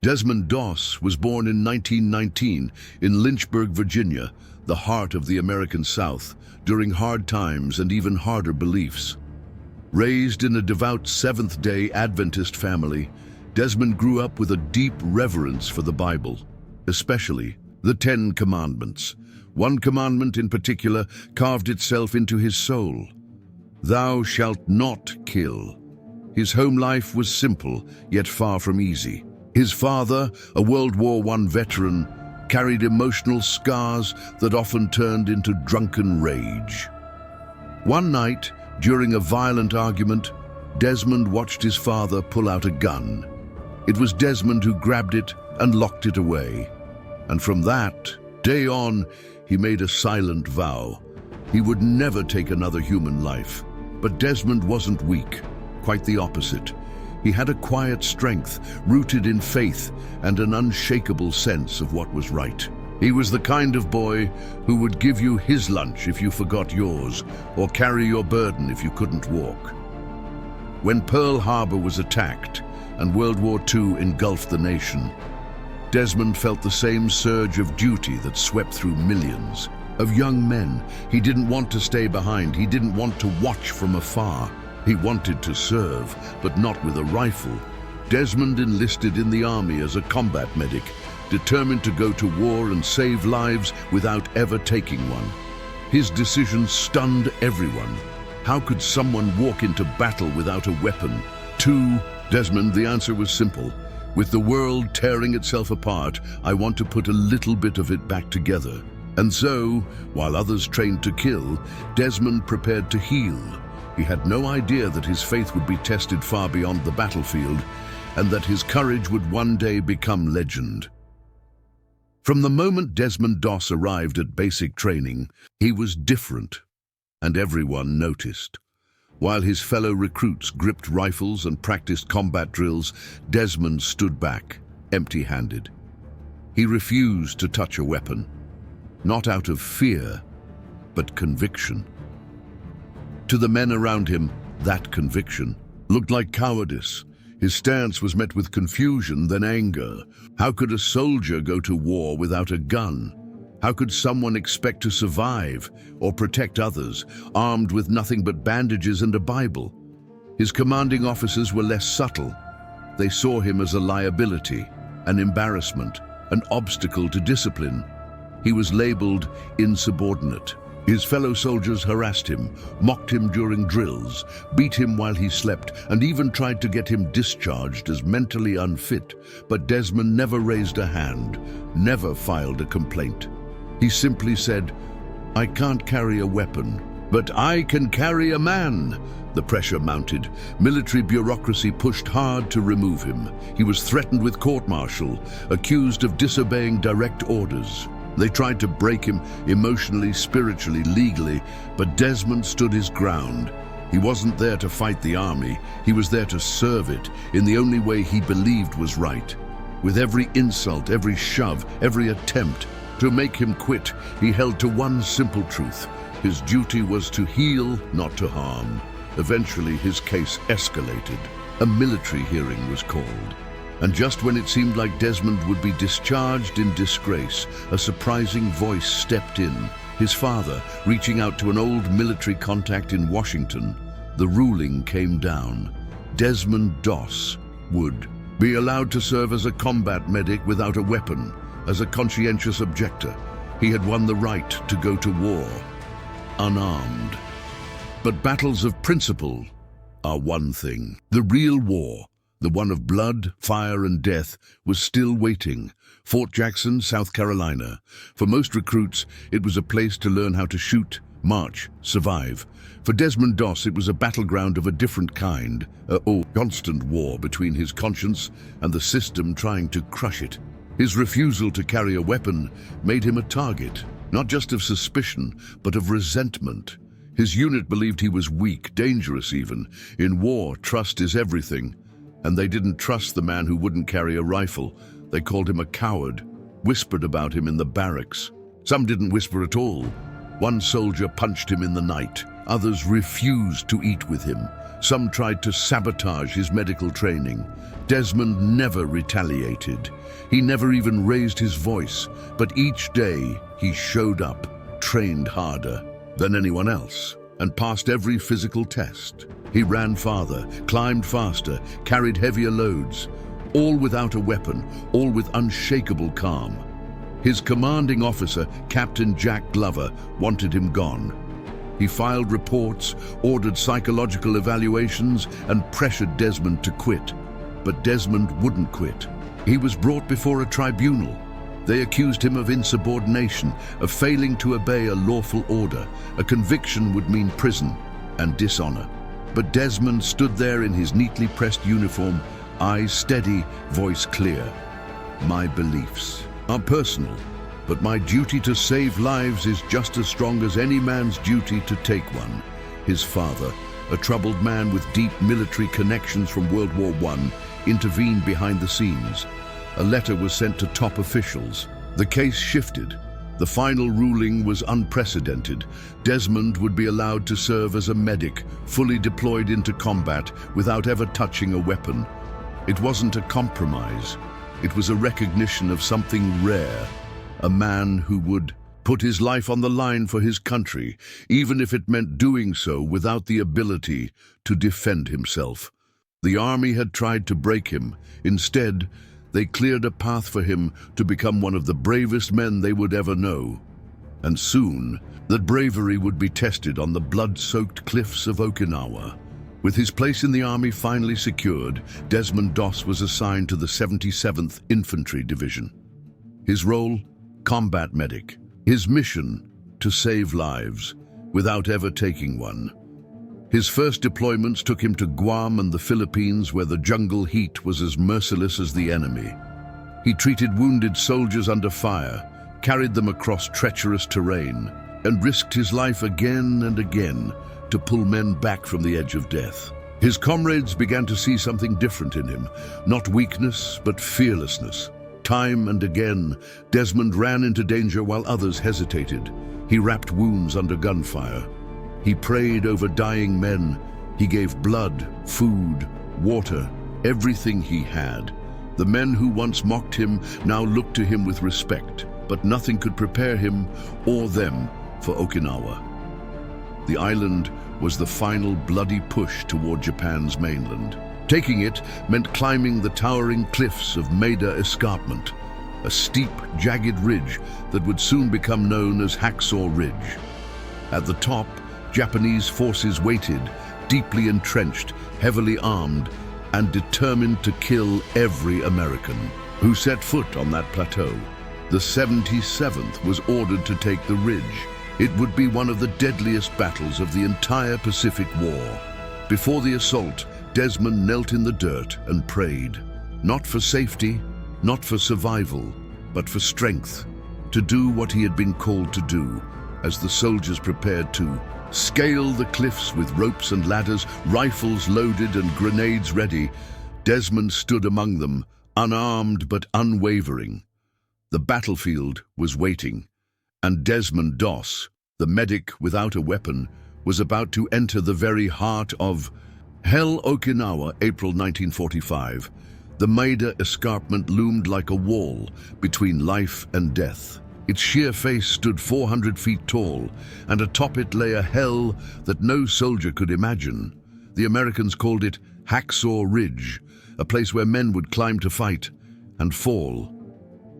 Desmond Doss was born in 1919 in Lynchburg, Virginia, the heart of the American South, during hard times and even harder beliefs. Raised in a devout Seventh-day Adventist family, Desmond grew up with a deep reverence for the Bible, especially the Ten Commandments. One commandment in particular carved itself into his soul: "Thou shalt not kill." His home life was simple, yet far from easy. His father, a World War I veteran, carried emotional scars that often turned into drunken rage. One night, during a violent argument, Desmond watched his father pull out a gun. It was Desmond who grabbed it and locked it away. And from that day on, he made a silent vow. He would never take another human life. But Desmond wasn't weak, quite the opposite. He had a quiet strength, rooted in faith and an unshakable sense of what was right. He was the kind of boy who would give you his lunch if you forgot yours, or carry your burden if you couldn't walk. When Pearl Harbor was attacked and World War II engulfed the nation, Desmond felt the same surge of duty that swept through millions of young men. He didn't want to stay behind. He didn't want to watch from afar. He wanted to serve, but not with a rifle. Desmond enlisted in the army as a combat medic, determined to go to war and save lives without ever taking one. His decision stunned everyone. How could someone walk into battle without a weapon? To Desmond, the answer was simple. With the world tearing itself apart, I want to put a little bit of it back together. And so, while others trained to kill, Desmond prepared to heal. He had no idea that his faith would be tested far beyond the battlefield, and that his courage would one day become legend. From the moment Desmond Doss arrived at basic training, he was different, and everyone noticed. While his fellow recruits gripped rifles and practiced combat drills, Desmond stood back, empty-handed. He refused to touch a weapon, not out of fear, but conviction. To the men around him, that conviction looked like cowardice. His stance was met with confusion, then anger. How could a soldier go to war without a gun? How could someone expect to survive or protect others, armed with nothing but bandages and a Bible? His commanding officers were less subtle. They saw him as a liability, an embarrassment, an obstacle to discipline. He was labeled insubordinate. His fellow soldiers harassed him, mocked him during drills, beat him while he slept, and even tried to get him discharged as mentally unfit. But Desmond never raised a hand, never filed a complaint. He simply said, "I can't carry a weapon, but I can carry a man." The pressure mounted. Military bureaucracy pushed hard to remove him. He was threatened with court-martial, accused of disobeying direct orders. They tried to break him emotionally, spiritually, legally, but Desmond stood his ground. He wasn't there to fight the army. He was there to serve it in the only way he believed was right. With every insult, every shove, every attempt to make him quit, he held to one simple truth. His duty was to heal, not to harm. Eventually, his case escalated. A military hearing was called. And just when it seemed like Desmond would be discharged in disgrace, a surprising voice stepped in. His father, reaching out to an old military contact in Washington. The ruling came down. Desmond Doss would be allowed to serve as a combat medic without a weapon, as a conscientious objector. He had won the right to go to war, unarmed. But battles of principle are one thing. The real war, the one of blood, fire, and death, was still waiting. Fort Jackson, South Carolina. For most recruits, it was a place to learn how to shoot, march, survive. For Desmond Doss, it was a battleground of a different kind, a constant war between his conscience and the system trying to crush it. His refusal to carry a weapon made him a target, not just of suspicion, but of resentment. His unit believed he was weak, dangerous even. In war, trust is everything. And they didn't trust the man who wouldn't carry a rifle. They called him a coward, whispered about him in the barracks. Some didn't whisper at all. One soldier punched him in the night. Others refused to eat with him. Some tried to sabotage his medical training. Desmond never retaliated. He never even raised his voice, but each day he showed up, trained harder than anyone else, and passed every physical test. He ran farther, climbed faster, carried heavier loads, all without a weapon, all with unshakable calm. His commanding officer, Captain Jack Glover, wanted him gone. He filed reports, ordered psychological evaluations, and pressured Desmond to quit. But Desmond wouldn't quit. He was brought before a tribunal. They accused him of insubordination, of failing to obey a lawful order. A conviction would mean prison and dishonor. But Desmond stood there in his neatly pressed uniform, eyes steady, voice clear. My beliefs are personal, but my duty to save lives is just as strong as any man's duty to take one. His father, a troubled man with deep military connections from World War I, intervened behind the scenes. A letter was sent to top officials. The case shifted. The final ruling was unprecedented. Desmond would be allowed to serve as a medic, fully deployed into combat without ever touching a weapon. It wasn't a compromise. It was a recognition of something rare. A man who would put his life on the line for his country, even if it meant doing so without the ability to defend himself. The army had tried to break him. Instead, they cleared a path for him to become one of the bravest men they would ever know. And soon, that bravery would be tested on the blood-soaked cliffs of Okinawa. With his place in the army finally secured, Desmond Doss was assigned to the 77th Infantry Division. His role? Combat medic. His mission? To save lives, without ever taking one. His first deployments took him to Guam and the Philippines, where the jungle heat was as merciless as the enemy. He treated wounded soldiers under fire, carried them across treacherous terrain, and risked his life again and again to pull men back from the edge of death. His comrades began to see something different in him, not weakness, but fearlessness. Time and again, Desmond ran into danger while others hesitated. He wrapped wounds under gunfire. He prayed over dying men. He gave blood, food, water, everything he had. The men who once mocked him now looked to him with respect, but nothing could prepare him or them for Okinawa. The island was the final bloody push toward Japan's mainland. Taking it meant climbing the towering cliffs of Maida Escarpment, a steep, jagged ridge that would soon become known as Hacksaw Ridge. At the top, Japanese forces waited, deeply entrenched, heavily armed, and determined to kill every American who set foot on that plateau. The 77th was ordered to take the ridge. It would be one of the deadliest battles of the entire Pacific War. Before the assault, Desmond knelt in the dirt and prayed, not for safety, not for survival, but for strength, to do what he had been called to do, as the soldiers prepared to scale the cliffs with ropes and ladders, rifles loaded and grenades ready. Desmond stood among them, unarmed but unwavering. The battlefield was waiting, and Desmond Doss, the medic without a weapon, was about to enter the very heart of Hell, Okinawa, April 1945. The Maida Escarpment loomed like a wall between life and death. Its sheer face stood 400 feet tall, and atop it lay a hell that no soldier could imagine. The Americans called it Hacksaw Ridge, a place where men would climb to fight and fall.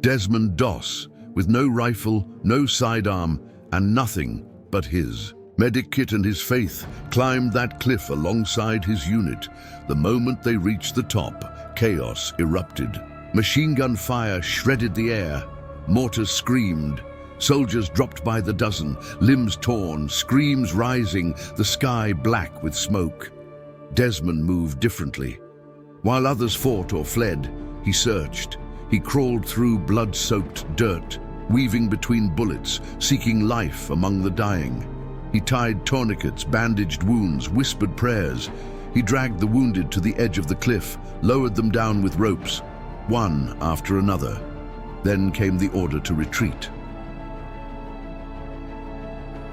Desmond Doss, with no rifle, no sidearm, and nothing but his medic kit and his faith, climbed that cliff alongside his unit. The moment they reached the top, chaos erupted. Machine gun fire shredded the air. Mortars screamed. Soldiers dropped by the dozen, limbs torn, screams rising, the sky black with smoke. Desmond moved differently. While others fought or fled, he searched. He crawled through blood-soaked dirt, weaving between bullets, seeking life among the dying. He tied tourniquets, bandaged wounds, whispered prayers. He dragged the wounded to the edge of the cliff, lowered them down with ropes, one after another. Then came the order to retreat.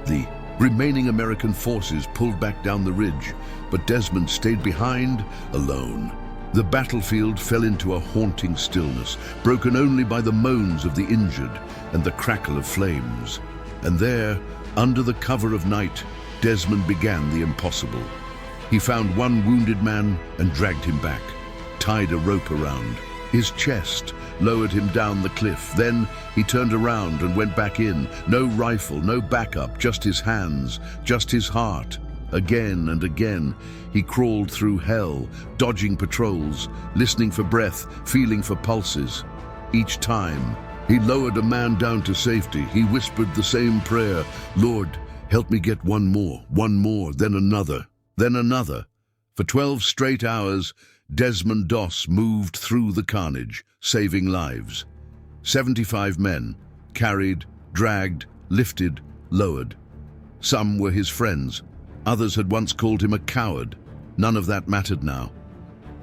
The Remaining American forces pulled back down the ridge, but Desmond stayed behind, alone. The battlefield fell into a haunting stillness, broken only by the moans of the injured and the crackle of flames. And there, under the cover of night, Desmond began the impossible. He found one wounded man and dragged him back, tied a rope around his chest, lowered him down the cliff. Then he turned around and went back in. No rifle, no backup, just his hands, just his heart. Again and again, he crawled through hell, dodging patrols, listening for breath, feeling for pulses. Each time, he lowered a man down to safety. He whispered the same prayer, "Lord, help me get one more, then another, then another." For 12 straight hours, Desmond Doss moved through the carnage, saving lives. 75 men, carried, dragged, lifted, lowered. Some were his friends. Others had once called him a coward. None of that mattered now.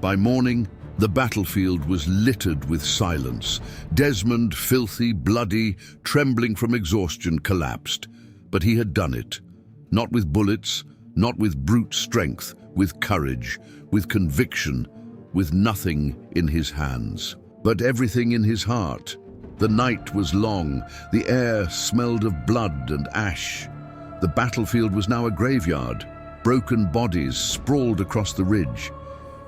By morning, the battlefield was littered with silence. Desmond, filthy, bloody, trembling from exhaustion, collapsed. But he had done it. Not with bullets, not with brute strength, with courage, with conviction, with nothing in his hands, but everything in his heart. The night was long. The air smelled of blood and ash. The battlefield was now a graveyard. Broken bodies sprawled across the ridge.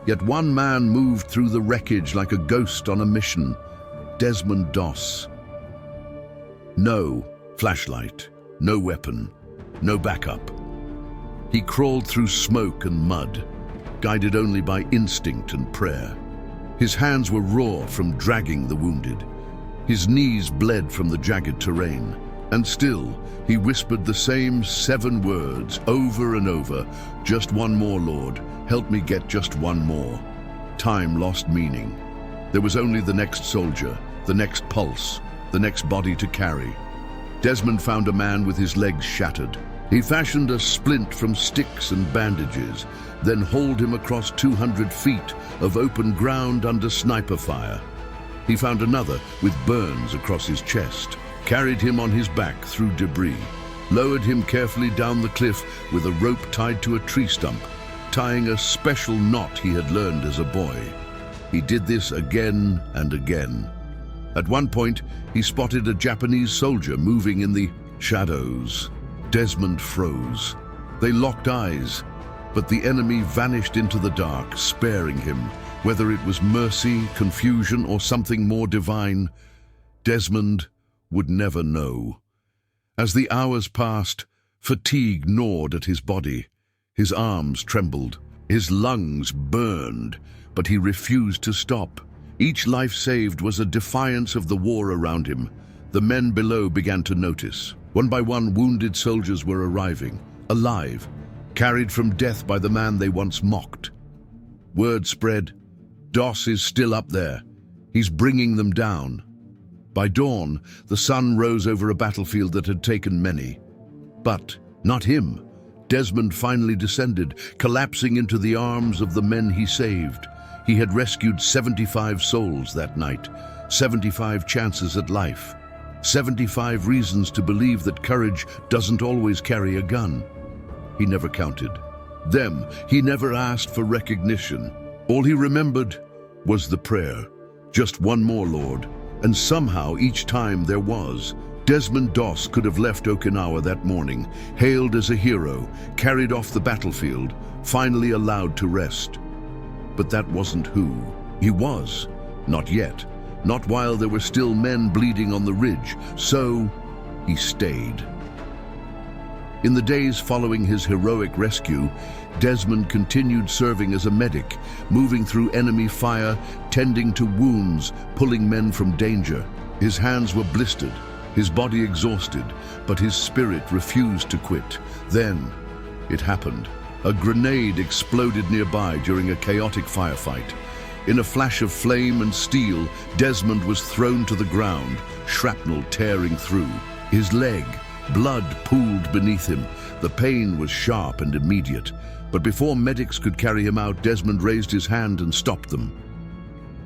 Yet one man moved through the wreckage like a ghost on a mission. Desmond Doss. No flashlight, no weapon, no backup. He crawled through smoke and mud, guided only by instinct and prayer. His hands were raw from dragging the wounded. His knees bled from the jagged terrain. And still, he whispered the same 7 words over and over. "Just one more, Lord. Help me get just one more." Time lost meaning. There was only the next soldier, the next pulse, the next body to carry. Desmond found a man with his legs shattered. He fashioned a splint from sticks and bandages, then hauled him across 200 feet of open ground under sniper fire. He found another with burns across his chest, carried him on his back through debris, lowered him carefully down the cliff with a rope tied to a tree stump, tying a special knot he had learned as a boy. He did this again and again. At one point, he spotted a Japanese soldier moving in the shadows. Desmond froze. They locked eyes, but the enemy vanished into the dark, sparing him. Whether it was mercy, confusion, or something more divine, Desmond would never know. As the hours passed, fatigue gnawed at his body. His arms trembled, his lungs burned, but he refused to stop. Each life saved was a defiance of the war around him. The men below began to notice. One by one, wounded soldiers were arriving, alive, carried from death by the man they once mocked. Word spread, "Doss is still up there. He's bringing them down." By dawn, the sun rose over a battlefield that had taken many. But not him. Desmond finally descended, collapsing into the arms of the men he saved. He had rescued 75 souls that night, 75 chances at life, 75 reasons to believe that courage doesn't always carry a gun. He never counted them. He never asked for recognition. All he remembered was the prayer. Just one more, Lord. And somehow, each time there was. Desmond Doss could have left Okinawa that morning, hailed as a hero, carried off the battlefield, finally allowed to rest. But that wasn't who he was. Not yet. Not while there were still men bleeding on the ridge. So he stayed. In the days following his heroic rescue, Desmond continued serving as a medic, moving through enemy fire, tending to wounds, pulling men from danger. His hands were blistered, his body exhausted, but his spirit refused to quit. Then it happened. A grenade exploded nearby during a chaotic firefight. In a flash of flame and steel, Desmond was thrown to the ground, shrapnel tearing through. His leg, blood pooled beneath him. The pain was sharp and immediate. But before medics could carry him out, Desmond raised his hand and stopped them.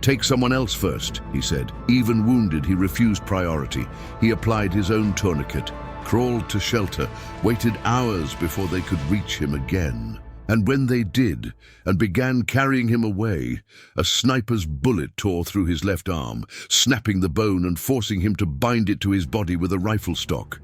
"Take someone else first," he said. Even wounded, he refused priority. He applied his own tourniquet, crawled to shelter, waited hours before they could reach him again. And when they did, and began carrying him away, a sniper's bullet tore through his left arm, snapping the bone and forcing him to bind it to his body with a rifle stock.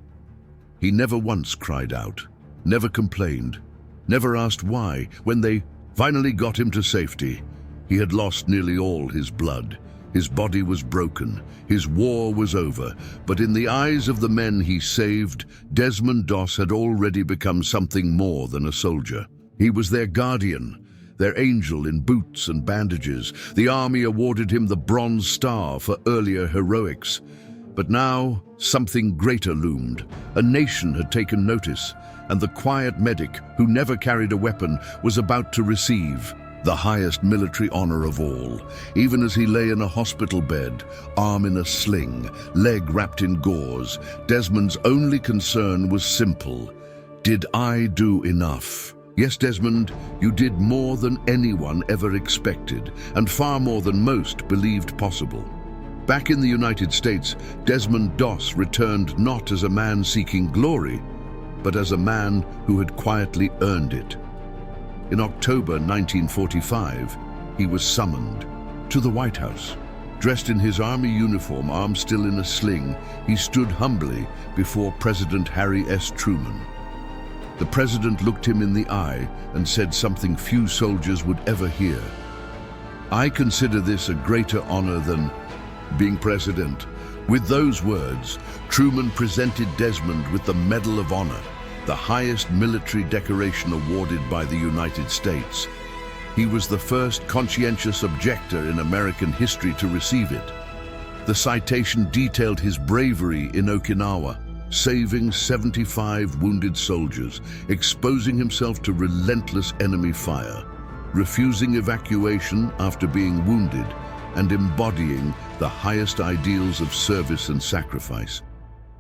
He never once cried out, never complained, never asked why. When they finally got him to safety, he had lost nearly all his blood. His body was broken, his war was over, but in the eyes of the men he saved, Desmond Doss had already become something more than a soldier. He was their guardian, their angel in boots and bandages. The army awarded him the Bronze Star for earlier heroics. But now, something greater loomed. A nation had taken notice, and the quiet medic, who never carried a weapon, was about to receive the highest military honor of all. Even as he lay in a hospital bed, arm in a sling, leg wrapped in gauze, Desmond's only concern was simple. Did I do enough? Yes, Desmond, you did more than anyone ever expected, and far more than most believed possible. Back in the United States, Desmond Doss returned not as a man seeking glory, but as a man who had quietly earned it. In October 1945, he was summoned to the White House. Dressed in his army uniform, arm still in a sling, he stood humbly before President Harry S. Truman. The president looked him in the eye and said something few soldiers would ever hear. "I consider this a greater honor than being president." With those words, Truman presented Desmond with the Medal of Honor, the highest military decoration awarded by the United States. He was the first conscientious objector in American history to receive it. The citation detailed his bravery in Okinawa, saving 75 wounded soldiers, exposing himself to relentless enemy fire, refusing evacuation after being wounded, and embodying the highest ideals of service and sacrifice.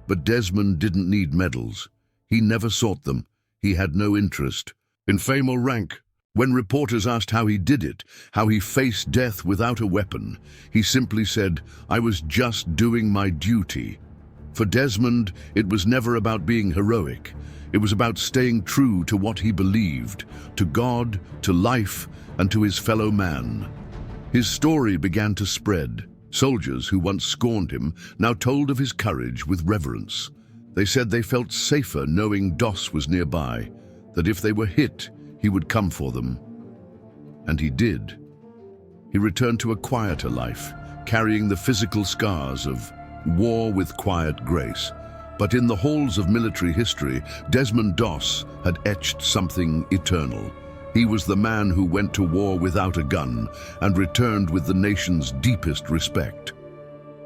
But Desmond didn't need medals. He never sought them. He had no interest in fame or rank. When reporters asked how he did it, how he faced death without a weapon, he simply said, "I was just doing my duty." For Desmond, it was never about being heroic. It was about staying true to what he believed, to God, to life, and to his fellow man. His story began to spread. Soldiers who once scorned him now told of his courage with reverence. They said they felt safer knowing Doss was nearby, that if they were hit, he would come for them. And he did. He returned to a quieter life, carrying the physical scars of war with quiet grace. But in the halls of military history, Desmond Doss had etched something eternal. He was the man who went to war without a gun and returned with the nation's deepest respect.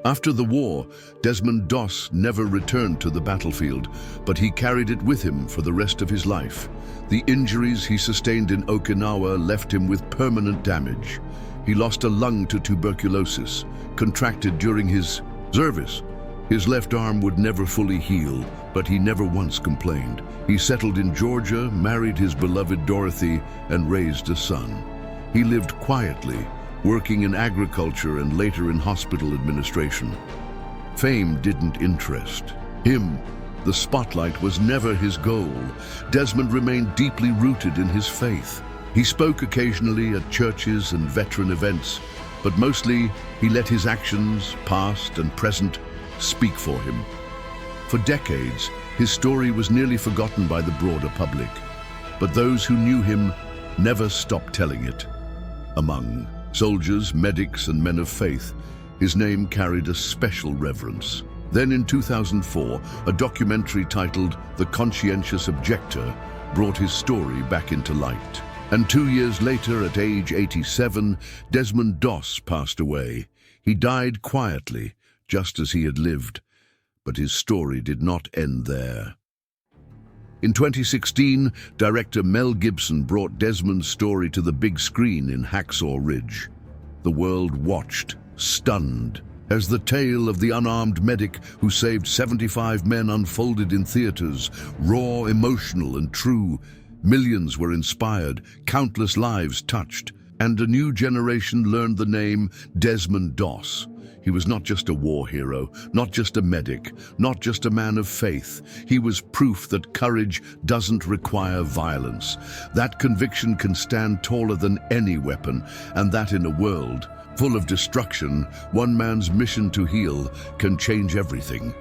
After the war, Desmond Doss never returned to the battlefield, but he carried it with him for the rest of his life. The injuries he sustained in Okinawa left him with permanent damage. He lost a lung to tuberculosis, contracted during his service. His left arm would never fully heal, but he never once complained. He settled in Georgia, married his beloved Dorothy, and raised a son. He lived quietly, working in agriculture and later in hospital administration. Fame didn't interest him. The spotlight was never his goal. Desmond remained deeply rooted in his faith. He spoke occasionally at churches and veteran events, but mostly he let his actions, past and present, speak for him. For decades, his story was nearly forgotten by the broader public, but those who knew him never stopped telling it. Among soldiers, medics, and men of faith, his name carried a special reverence. Then in 2004, a documentary titled The Conscientious Objector brought his story back into light. And 2 years later, at age 87, Desmond Doss passed away. He died quietly, just as he had lived. But his story did not end there. In 2016, director Mel Gibson brought Desmond's story to the big screen in Hacksaw Ridge. The world watched, stunned, as the tale of the unarmed medic who saved 75 men unfolded in theaters, raw, emotional, and true. Millions were inspired, countless lives touched, and a new generation learned the name Desmond Doss. He was not just a war hero, not just a medic, not just a man of faith. He was proof that courage doesn't require violence. That conviction can stand taller than any weapon, and that in a world full of destruction, one man's mission to heal can change everything.